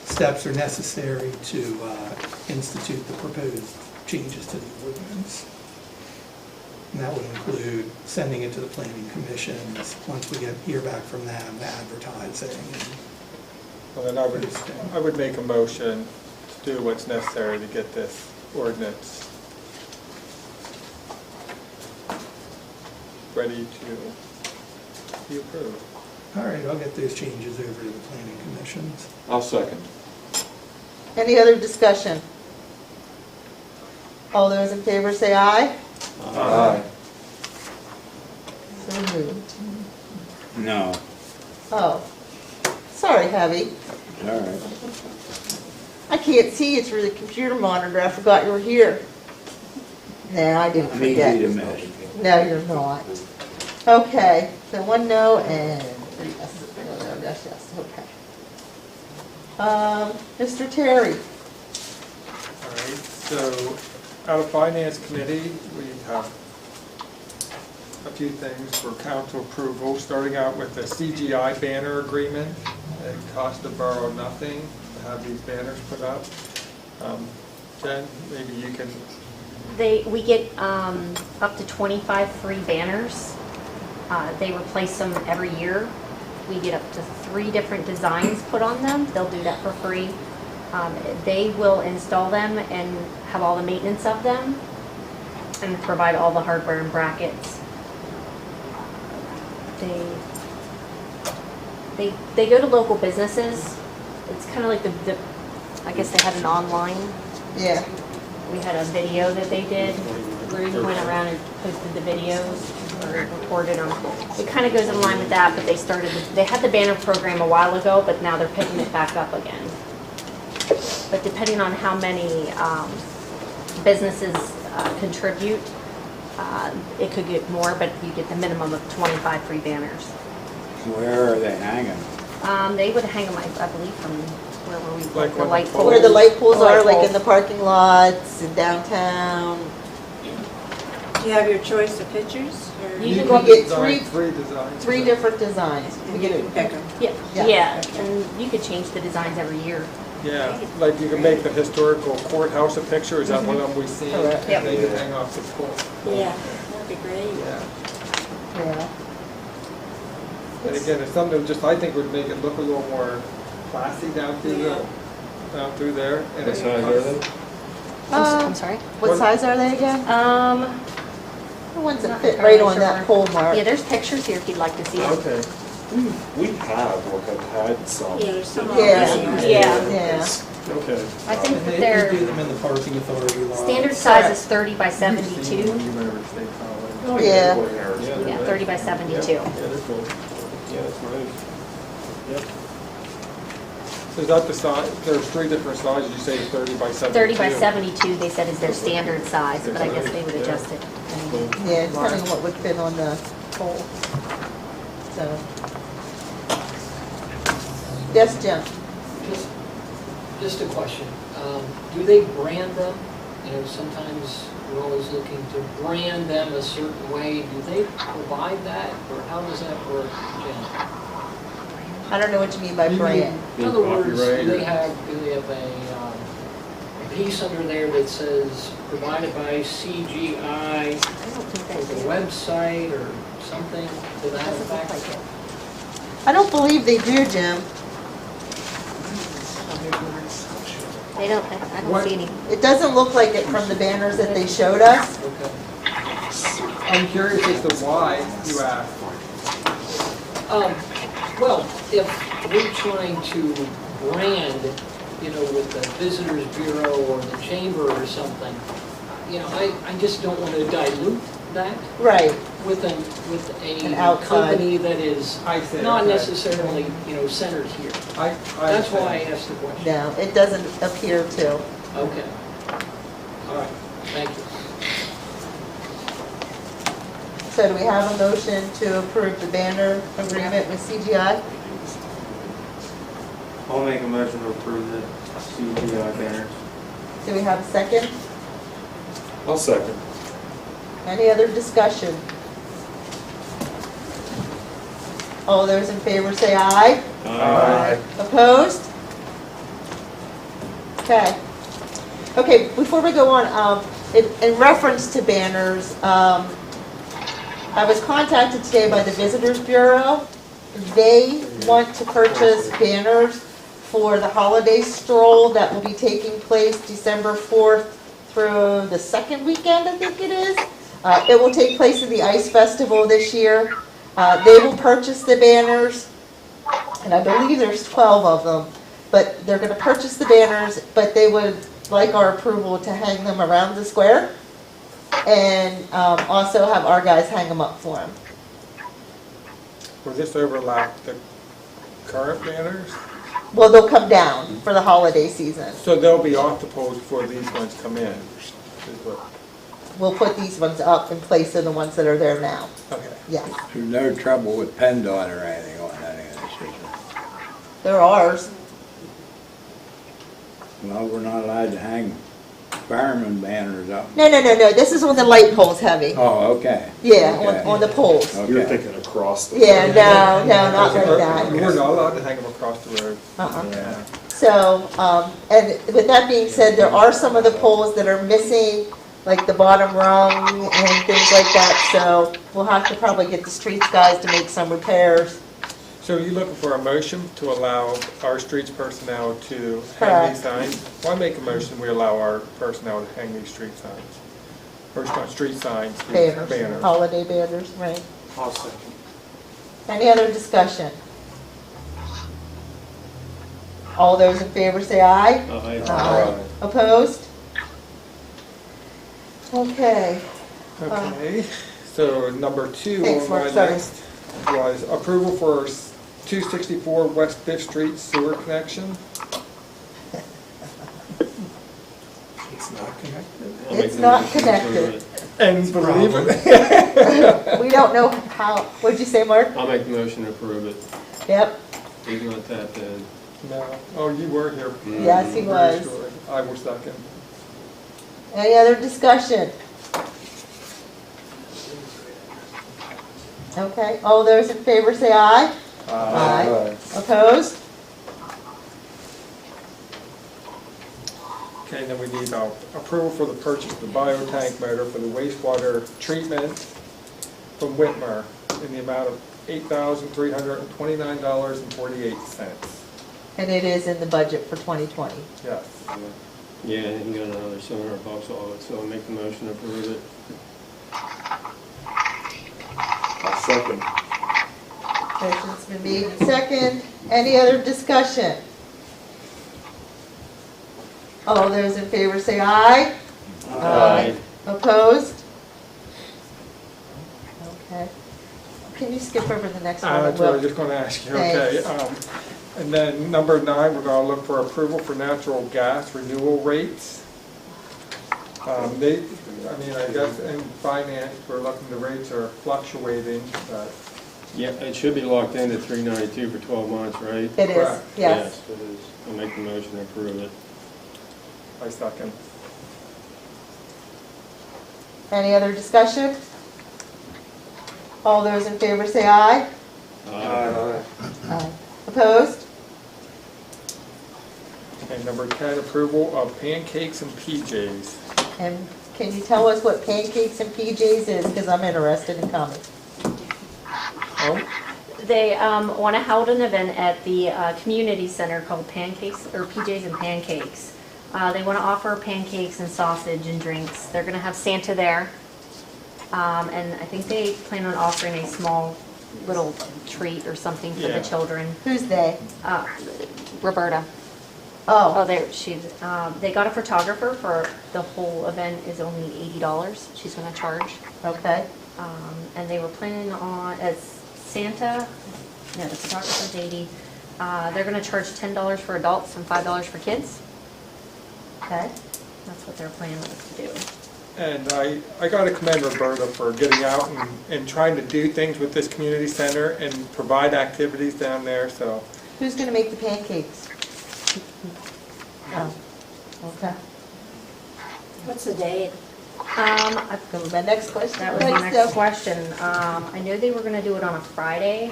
steps are necessary to institute the proposed changes to the ordinance. And that would include sending it to the planning commissions, once we hear back from them, advertising, Well, then I would make a motion to do what's necessary to get this ordinance ready to be approved. All right, I'll get those changes over to the planning commissions. I'll second. Any other discussion? All those in favor say aye. Aye. So moved. No. Oh, sorry, Heavy. All right. I can't see you through the computer monitor. I forgot you were here. No, I didn't I'm easy forget. to manage. No, you're not. Okay, so 1 no and 3 yeses. No, yes, yes, okay. Mr. Terry, All right, so out of Finance Committee, we have a few things for council approval, starting out with the CGI banner agreement. It cost the borough nothing to have these banners put up. Jen, maybe you can, We get up to 25 free banners. They replace them every year. We get up to 3 different designs put on them. They'll do that for free. They will install them and have all the maintenance of them and provide all the hardware and brackets. They go to local businesses. It's kind of like I guess they had an online. yeah. We had a video that they did. Rudy went around and posted the videos or recorded them. It kind of goes in line with that, but they had the banner program a while ago, but now they're picking it back up again. But depending on how many businesses contribute, it could get more, but you get the minimum of 25 free banners. Where are they hanging? They would hang them, I believe, from where were we? Like The light poles. Where the light poles The light are, like in poles. the parking lots, in downtown. Do you have your choice of pictures? Or You can go go, get design three- 3 designs. 3 different designs. you can pick them? yeah, Yeah. yeah, and you could change the designs every year. Yeah, like you can make the historical courthouse a picture, is that one of them we've seen? Correct. Yep. And they can hang off the pole. Yeah, that'd be great. Yeah. Yeah. And again, it's something just I think would make it look a little more classy down through there. And What it- size are they? I'm sorry? What size are they again? The ones that Not fit entirely right on sure. that pole mark. Yeah, there's pictures here if you'd like to see them. Okay. We have had some. Yeah, there's some. Yeah. Yeah. Yeah. Okay. I think And that they their do them in the parking authority lot. standard size is 30 by You've seen them 72. when you went over to State College. Yeah. Yeah, 30 by 72. Yeah, they're cool. Yeah, that's right. Yep. So is that the size, there's 3 different sizes, you say 30 by 72? 30 by 72, they said is their standard size, but I guess they would adjust it. Yeah, depending on what would fit on the pole. So. Yes, Jim? Just a question. Do they brand them? You know, sometimes we're always looking to brand them a certain way. Do they provide that, or how does that work, Jen? I don't know what you mean by brand. In other words, Copyright do or- they have a piece under there that says provided by CGI I don't think or they the do. website or something to that Doesn't look effect? like it. I don't believe they do, Jim. They don't, I don't see any. It doesn't look like it from the banners that they showed us. Okay. I'm curious as to why you asked. Well, if we're trying to brand, you know, with the Visitors Bureau or the Chamber or something, you know, I just don't want to dilute that Right. with An a outside. company that is I see. not okay. necessarily, you know, centered here. I That's why I understand. asked the question. No, it doesn't appear to. Okay. All right, thank you. So do we have a motion to approve the banner agreement with CGI? I'll make a motion to approve the CGI banners. Do we have a second? I'll second. Any other discussion? All those in favor say aye. Aye. Opposed? Okay. Okay, before we go on, in reference to banners, I was contacted today by the Visitors Bureau. They want to purchase banners for the holiday stroll that will be taking place December 4th through the second weekend, I think it is. It will take place in the Ice Festival this year. They will purchase the banners, and I believe there's 12 of them, but they're going to purchase the banners, but they would like our approval to hang them around the square, and also have our guys hang them up for them. Will this overlap the current banners? Well, they'll come down for the holiday season. So they'll be off the poles before these ones come in? Is what- We'll put these ones up in place of the ones that are there now. Okay. Yes, There's no trouble with PennDOT or anything on any of this, is there? they're ours. Well, we're not allowed to hang fireman banners up. No, this is when the light pole's heavy. Oh, okay. Yeah, Okay. on the poles. You're Okay. thinking across the. Yeah, no, not like that. We're not allowed to hang them across the road. Yeah. So, and with that being said, there are some of the poles that are missing, like the bottom rung and things like that, so we'll have to probably get the streets guys to make some repairs. So are you looking for a motion to allow our streets personnel to hang Correct. these signs? Well, I make a motion, we allow our personnel to hang these street signs. Or it's not street signs, these Banners, holiday banners, right. I'll second. Any other discussion? All those in favor say aye. Aye. Opposed? Okay. Okay, so number 2 Thanks, on my Mark, sorry. list was approval for 264 West Fifth Street sewer connection. It's not connected. It's not connected. And believe it, We don't know how, what'd you say, Mark? I'll make the motion to approve it. Yep, He's not tapped in. no, oh, you were here. yes, he was. Pretty sure. I was second. Any other discussion? Okay, all those in favor say aye. Aye. Opposed? Okay, then we need approval for the purchase of the biotank motor for the wastewater treatment from Whitmer in the amount of $8,329.48. And it is in the budget for 2020. Yes. Yeah, he got another $700 off it, so I'll make the motion to approve it. I'll second. Motion's been made and second. Any other discussion? All those in favor say aye. Aye. Opposed? Okay. Can you skip over the next one? That's what I was just going to ask you, okay. Thanks. And then number 9, we're going to look for approval for natural gas renewal rates. I guess in finance, we're looking, the rates are fluctuating, but. Yeah, it should be locked in at $392 for 12 months, right? It is, Correct. yes. It is. I'll make the motion to approve it. I second. Any other discussion? All those in favor say aye. Aye. Aye. Opposed? And number 10, approval of pancakes and PJs. And can you tell us what pancakes and PJs is, because I'm interested in coming. Oh, They want to hold an event at the community center called Pancakes, or PJs and Pancakes. They want to offer pancakes and sausage and drinks. They're going to have Santa there. And I think they plan on offering a small little treat or something for Yeah. the children. Who's they? Roberta. Oh, They got a photographer for the whole event is only $80. She's going to charge. okay. And they were planning on, as Santa, no, the photographer's 80. They're going to charge $10 for adults and $5 for kids. Okay. That's what their plan was to do. and I got to commend Roberta for getting out and trying to do things with this community center and provide activities down there, so. Who's going to make the pancakes? Oh, okay. What's the date? That was my next question. That was the next question. I know they were going to do it on a Friday.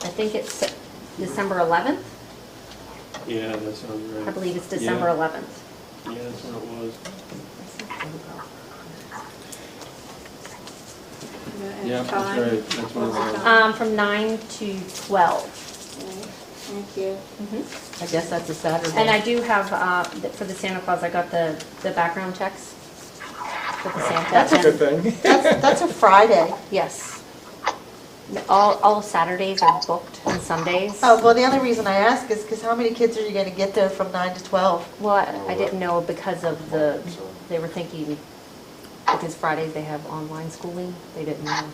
I think it's December 11th. Yeah, that sounds right. I believe it's December 11th. Yeah, that's what it was. Yeah, that's Time? right, that's one of What's the our. time? From 9 to 12. Okay, thank you. I guess that's a Saturday. And I do have, for the Santa Claus, I got the background checks for the Santa. That's That's a good thing. That's a Friday. Yes. All Saturdays are booked and Sundays. Oh, well, the other reason I ask is because how many kids are you going to get there from 9 to 12? Well, I didn't know because of they were thinking, because Fridays they have online schooling, they didn't know.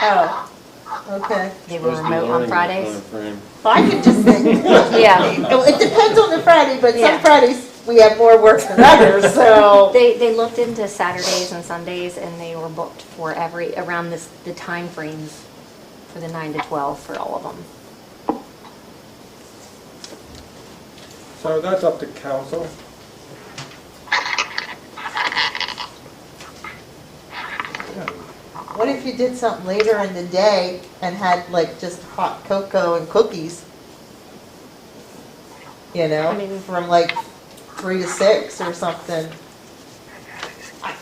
Oh, okay. They were Supposed to be remote on learning Fridays. time frame. Well, I could just think. Yeah. It depends on the Friday, but some Yeah. Fridays we have more work than others, so. They looked into Saturdays and Sundays and they were booked for around the time frames for the 9 to 12 for all of them. So that's up to council. What if you did something later in the day and had like just hot cocoa and cookies? You know, I mean- from like 3 to 6 or something.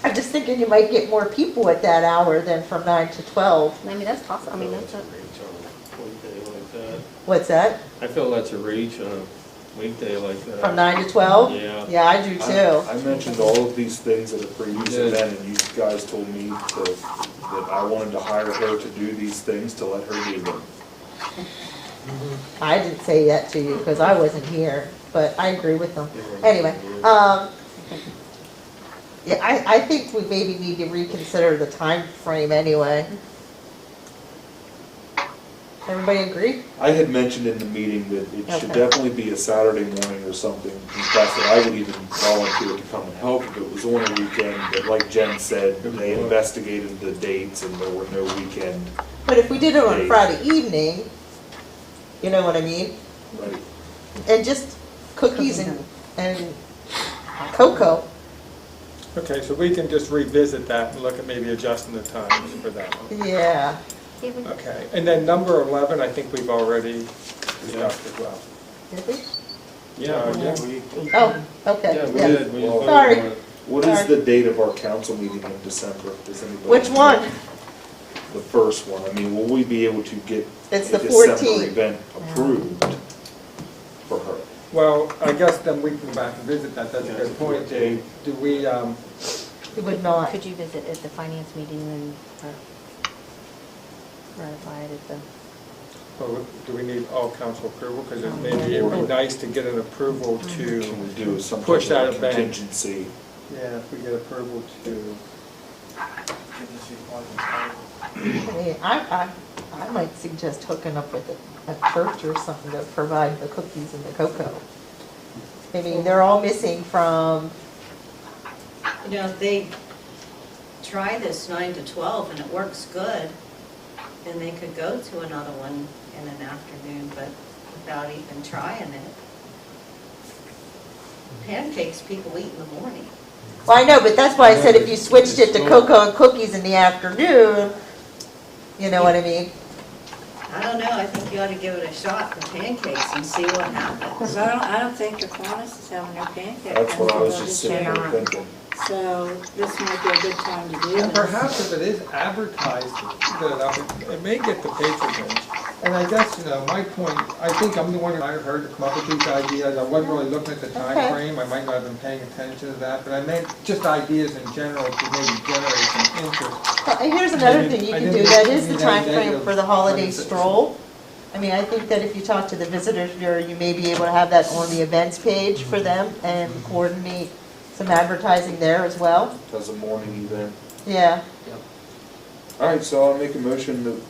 I'm just thinking you might get more people at that hour than from 9 to 12. I mean, that's possible. I mean, that's a, Reach on a weekday like that. What's that? I feel that's a reach on a weekday like that. From 9 to 12? Yeah. Yeah, I do too. I mentioned all of these things at a previous Yeah. event, and you guys told me that I wanted to hire her to do these things, to let her do them. I didn't say that to you because I wasn't here, but I agree with them. Anyway, yeah, I think we maybe need to reconsider the time frame anyway. Everybody agree? I had mentioned in the meeting that it should Okay. definitely be a Saturday morning or something. In fact, that I would even volunteer to come and help if it was on a weekend, but like Jen said, they investigated the dates and there were no weekend. But if we did it on Days. Friday evening, you know what I mean? Right. And just cookies and cocoa. Okay, so we can just revisit that and look at maybe adjusting the times for that one. Yeah. Okay, and then number 11, I think we've already discussed as well. Did we? Yeah, Yeah. we, Oh, okay. yeah, we yeah. did. We voted Sorry. on it. What is Sorry. the date of our council meeting in December? Does anybody? Which one? The first one. I mean, will we be able to get It's a the December 14th. event approved for her? Well, I guess then we can go back and visit that, that's a good point, Dave. Do we, It would not. could you visit at the finance meeting and ratify it at the, oh, do we need all council approval? Because it maybe it would be nice to get an approval Can to, we do some Push type that of event. contingency? yeah, if we get approval to. I mean, I might suggest hooking up with a church or something to provide the cookies and the cocoa. I mean, they're all missing from, You know, they try this 9 to 12 and it works good, then they could go to another one in an afternoon, but without even trying it. Pancakes people eat in the morning. well, I know, but that's why I said if you switched it to cocoa and cookies in the afternoon, you know what I mean? I don't know, I think you ought to give it a shot for pancakes and see what happens. Because I don't think the Kiwanis is having their pancake. That's what I was festival just this sitting year. here thinking. So this might be a good time to do And this. perhaps if it is advertised good enough, it may get the patronage. And I guess, you know, my point, I think I'm the one who hired her to come up with these ideas. I wasn't really looking at the time Okay. frame. I might not have been paying attention to that, but I meant just ideas in general to maybe generate some interest. Well, and here's another I thing you didn't- can I do, didn't that is the mean time that frame negative. for the holiday I didn't- stroll. I mean, I think that if you talk to the visitors bureau, you may be able to have that on the events page for them and coordinate some advertising there as well. As a morning event. Yeah. All right, so I'll make a motion that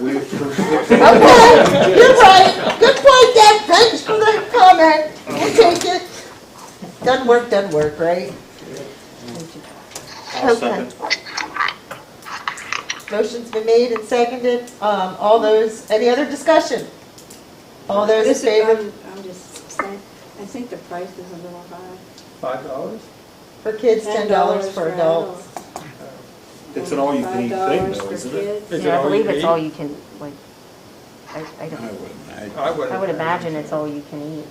we approve. Okay, you're right. Good point, Deb. Thanks for the comment. We'll take it. Done work, right? Okay. Motion's been made and seconded. All those, any other discussion? All those in This is- favor? I'm just saying, I think the price is a little high. $5? For kids, $10 for adults. It's an all-you-can-eat thing $5 though, for isn't it? kids. Is it yeah, I all believe you it's eat? all you can, like, I I don't, wouldn't. I would. I would imagine it's all you can eat.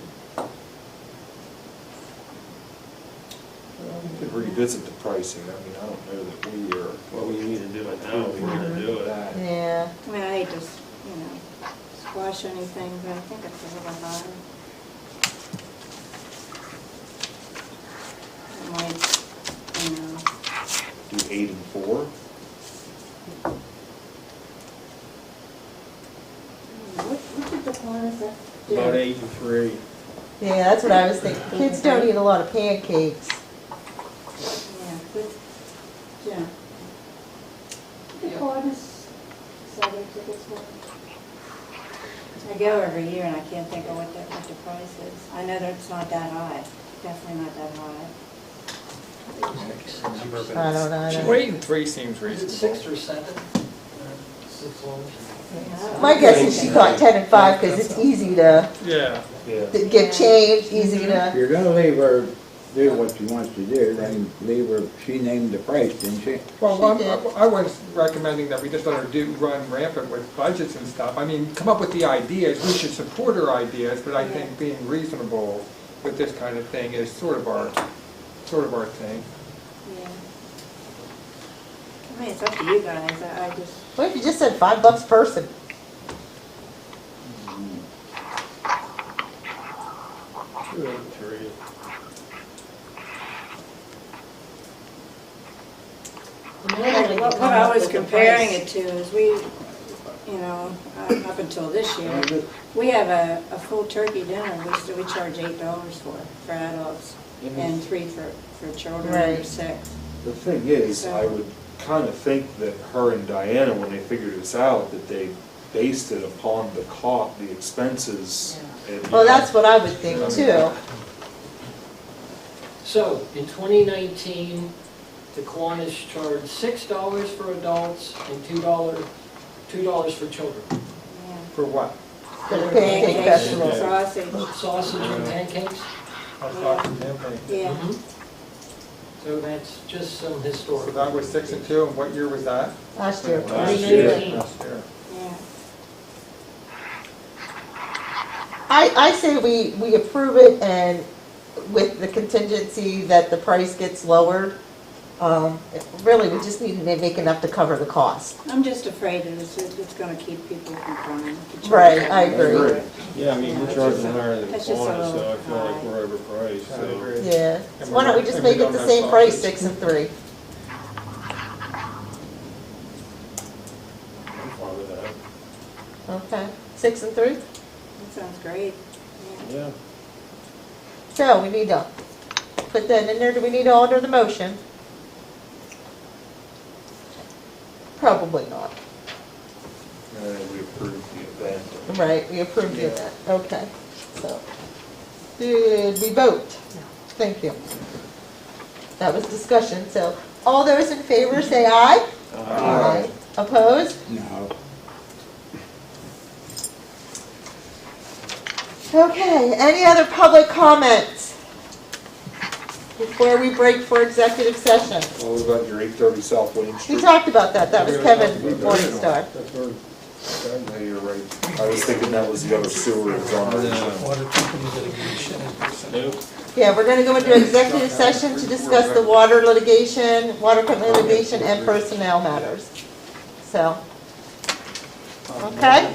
We could revisit the pricing. I mean, I don't know that we are. Well, we need to do it now if we're gonna do it. Yeah. I mean, I hate to, squash anything, but I think it's a little high. It might, Do 8 and 4? what did the Kiwanis do? About 8 and 3. Yeah, that's what I was thinking. Kids don't eat a lot of pancakes. Yeah, but, yeah. The Kiwanis sell their tickets for? I go every year and I can't think of what the price is. I know that it's not that high, definitely not that high. I don't know. 8 and 3 seems Is it reasonable. 6 or 7? 6 loaves? My guess is she got 10 and 5 because it's easy to Yeah. give change, easy to. If you're gonna leave her do what she wants to do, then leave her, she named the price, didn't she? Well, I was recommending that we just let her run rampant with budgets and stuff. I mean, come up with the ideas. We should support her ideas, but I think being reasonable with this kind of thing is sort of our thing. Yeah. I mean, it's up to you guys, I just, What if you just said $5 a person? Two, 8, and 3. what I was comparing it to is up until this year, we have a full turkey dinner, we charge $8 for adults, and 3 for children under Right. 6. The thing is, I would kind of think that her and Diana, when they figured this out, that they based it upon the expenses. And, Well, that's what I would think too. So, in 2019, the Kiwanis charged $6 for adults and $2 for children. Yeah. For what? For the pancake festival. Sausage, Sausage and pancakes? I'll talk to him. yeah. So that's just some So historical. that was 6 and 2, and what year was that? Last year. Last year. 2019. Last year. Yeah. I say we approve it and with the contingency that the price gets lowered. Really, we just need to make enough to cover the cost. I'm just afraid that it's gonna keep people from coming. to church. Right, I agree. Yeah, I mean, we're charging higher than That's just a Kiwanis, so I little feel like high. we're overpriced, I so. agree. Yeah. So And why don't we we just don't- make and we it the don't same have price, sausage. 6 and 3? I'm fine with that. Okay, 6 and 3? That sounds great. Yeah. Yeah. So we need to put that in there. Do we need to alter the motion? Probably not. we approved the event. Right, we approved the event. Okay, so. Did we vote? No. Thank you. That was discussion, so all those in favor say aye. Aye. Opposed? No. Okay, any other public comments before we break for executive session? Well, what about your 830 South Wayne We Street? talked about that, that was Kevin Morningstar. That's where, No, you're right. I was thinking that was the other sewer exoneration. Water company litigation. nope. Yeah, we're gonna go into executive session to discuss the water litigation, water company litigation, and personnel matters. So, okay? No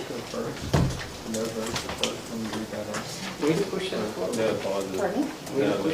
vote for first, when you read that out. We can push that forward. No, positive. Pardon? No,